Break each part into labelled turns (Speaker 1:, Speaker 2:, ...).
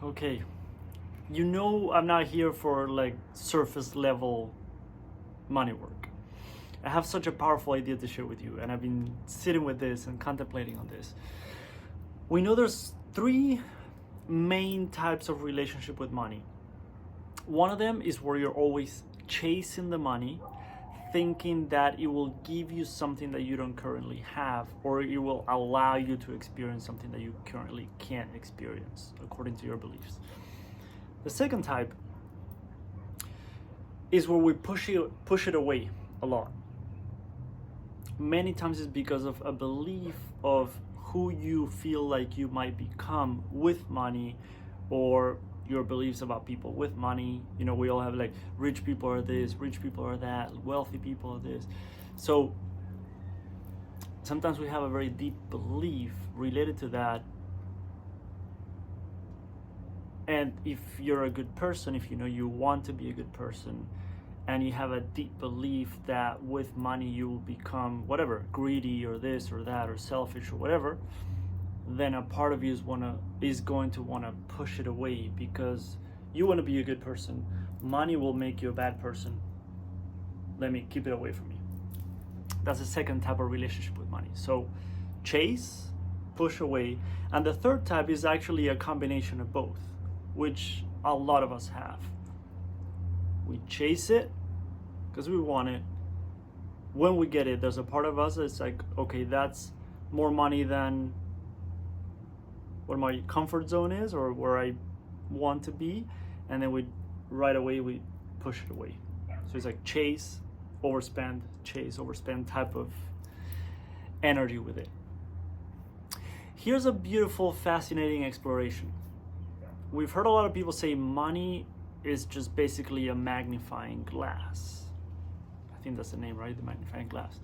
Speaker 1: Okay, you know I'm not here for like surface level money work. I have such a powerful idea to share with you, and I've been sitting with this and contemplating on this. We know there's three main types of relationship with money. One of them is where you're always chasing the money, thinking that it will give you something that you don't currently have, or it will allow you to experience something that you currently can't experience according to your beliefs. The second type is where we push it away a lot. Many times it's because of a belief of who you feel like you might become with money, or your beliefs about people with money. You know, we all have like rich people are this, rich people are that, wealthy people are this. So sometimes we have a very deep belief related to that. And if you're a good person, if you know you want to be a good person, and you have a deep belief that with money you will become whatever, greedy or this or that or selfish or whatever, then a part of you is going to want to push it away because you want to be a good person. Money will make you a bad person. Let me keep it away from me. That's the second type of relationship with money. So chase, push away. And the third type is actually a combination of both, which a lot of us have. We chase it because we want it. When we get it, there's a part of us that's like, okay, that's more money than what my comfort zone is or where I want to be. And then right away we push it away. So it's like chase, overspend type of energy with it. Here's a beautiful, fascinating exploration. We've heard a lot of people say money is just basically a magnifying glass. I think that's the name, right? The magnifying glass.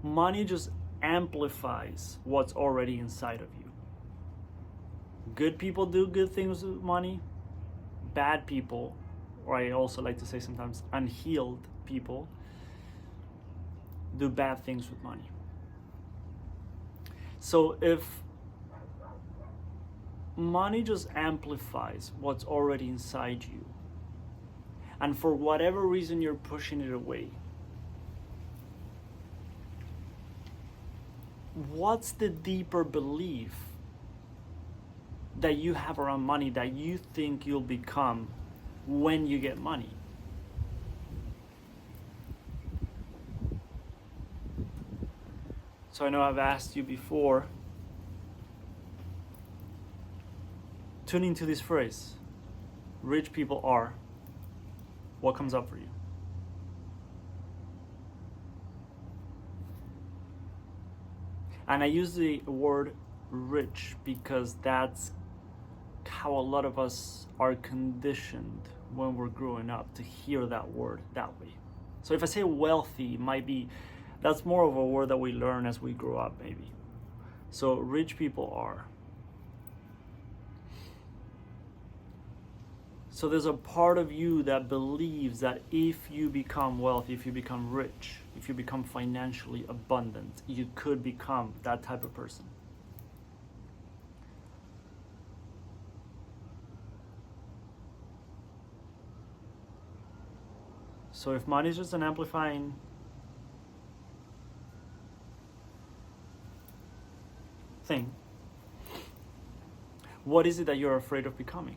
Speaker 1: Money just amplifies what's already inside of you. Good people do good things with money. Bad people, or I also like to say sometimes unhealed people, do bad things with money. So if money just amplifies what's already inside you, and for whatever reason you're pushing it away, what's the deeper belief that you have around money that you think you'll become when you get money? So I know I've asked you before, tune into this phrase, rich people are, what comes up for you? And I use the word rich because that's how a lot of us are conditioned when we're growing up to hear that word that way. So if I say wealthy, that's more of a word that we learn as we grow up maybe. So rich people are. So there's a part of you that believes that if you become wealthy, if you become rich, if you become financially abundant, you could become that type of person. So if money is just an amplifying thing, what is it that you're afraid of becoming?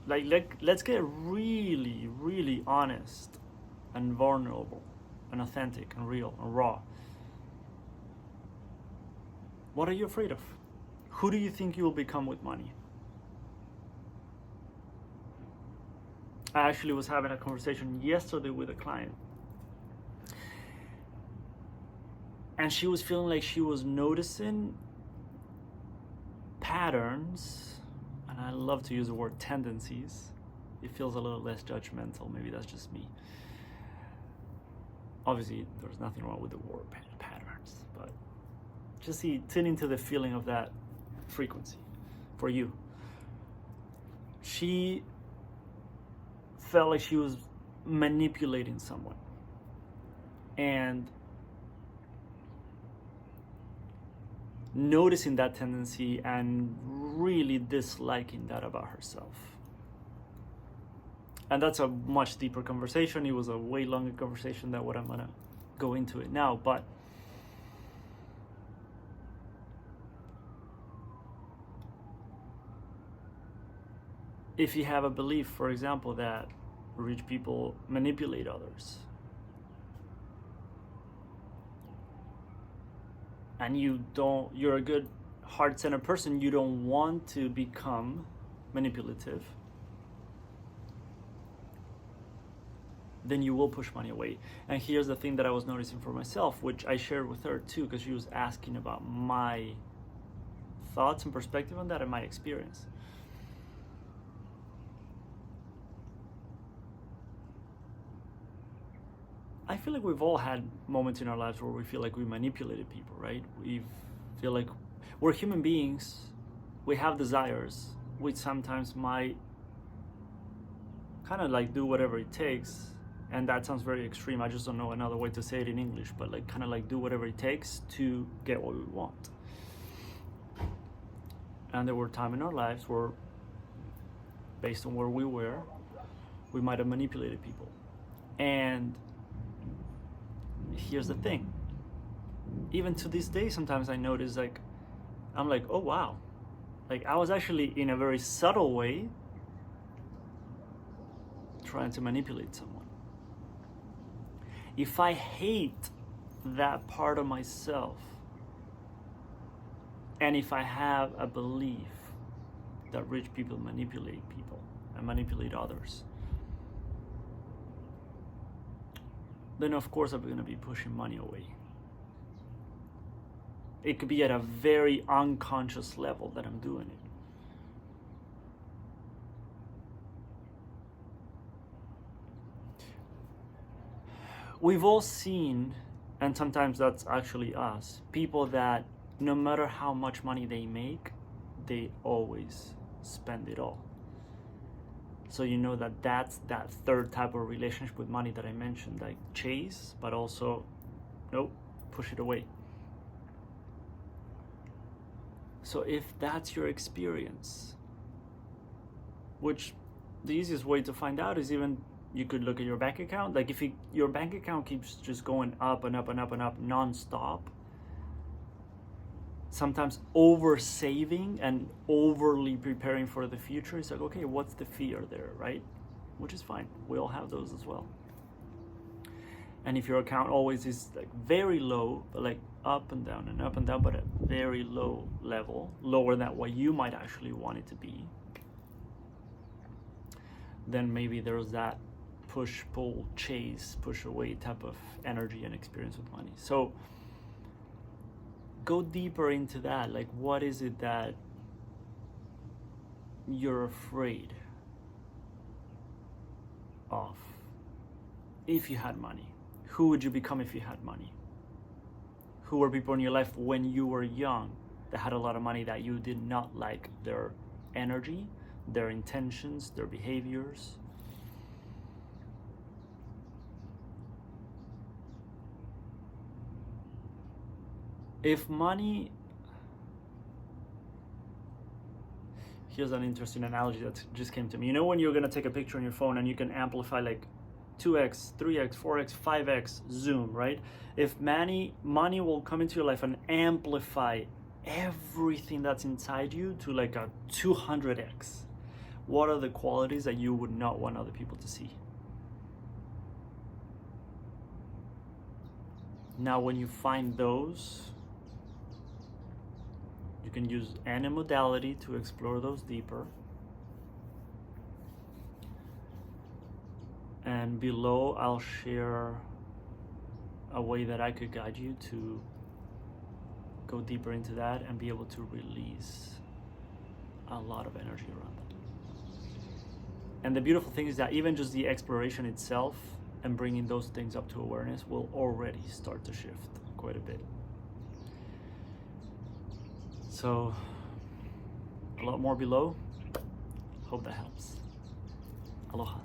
Speaker 1: Let's get really, really honest and vulnerable and authentic and real and raw. What are you afraid of? Who do you think you will become with money? I actually was having a conversation yesterday with a client, and she was feeling like she was noticing patterns, and I love to use the word tendencies. It feels a little less judgmental. Maybe that's just me. Obviously, there's nothing wrong with the word patterns, but just tune into the feeling of that frequency for you. She felt like she was manipulating someone, and noticing that tendency and really disliking that about herself. And that's a much deeper conversation. It was a way longer conversation than what I'm gonna go into it now. But if you have a belief, for example, that rich people manipulate others, and you're a good heart-centered person, you don't want to become manipulative, then you will push money away. And here's the thing that I was noticing for myself, which I shared with her too, because she was asking about my thoughts and perspective on that and my experience. I feel like we've all had moments in our lives where we feel like we manipulated people, right? We feel like we're human beings, we have desires, we sometimes might kind of like do whatever it takes. And that sounds very extreme. I just don't know another way to say it in English, but like kind of like do whatever it takes to get what we want. And there were times in our lives where, based on where we were, we might have manipulated people. And here's the thing. Even to this day, sometimes I notice like, I'm like, oh wow. Like I was actually in a very subtle way trying to manipulate someone. If I hate that part of myself, and if I have a belief that rich people manipulate people and manipulate others, then of course I'm going to be pushing money away. It could be at a very unconscious level that I'm doing it. We've all seen, and sometimes that's actually us, people that no matter how much money they make, they always spend it all. So you know that that's that third type of relationship with money that I mentioned, like chase, but also, nope, push it away. So if that's your experience, which the easiest way to find out is even you could look at your bank account. Like if your bank account keeps just going up and up and up and up non-stop, sometimes over saving and overly preparing for the future, it's like, okay, what's the fear there, right? Which is fine. We all have those as well. And if your account always is like very low, but like up and down, but at very low level, lower than what you might actually want it to be, then maybe there's that push, pull, chase, push away type of energy and experience with money. So go deeper into that. Like, what is it that you're afraid of if you had money? Who would you become if you had money? Who were people in your life when you were young that had a lot of money that you did not like their energy, their intentions, their behaviors? If money, here's an interesting analogy that just came to me. You know when you're gonna take a picture on your phone and you can amplify like 2x, 3x, 4x, 5x zoom, right? If money will come into your life and amplify everything that's inside you to like a 200x, what are the qualities that you would not want other people to see? Now when you find those, you can use any modality to explore those deeper. And below, I'll share a way that I could guide you to go deeper into that and be able to release a lot of energy around it. And the beautiful thing is that even just the exploration itself and bringing those things up to awareness will already start to shift quite a bit. So, a lot more below. Hope that helps. Aloha.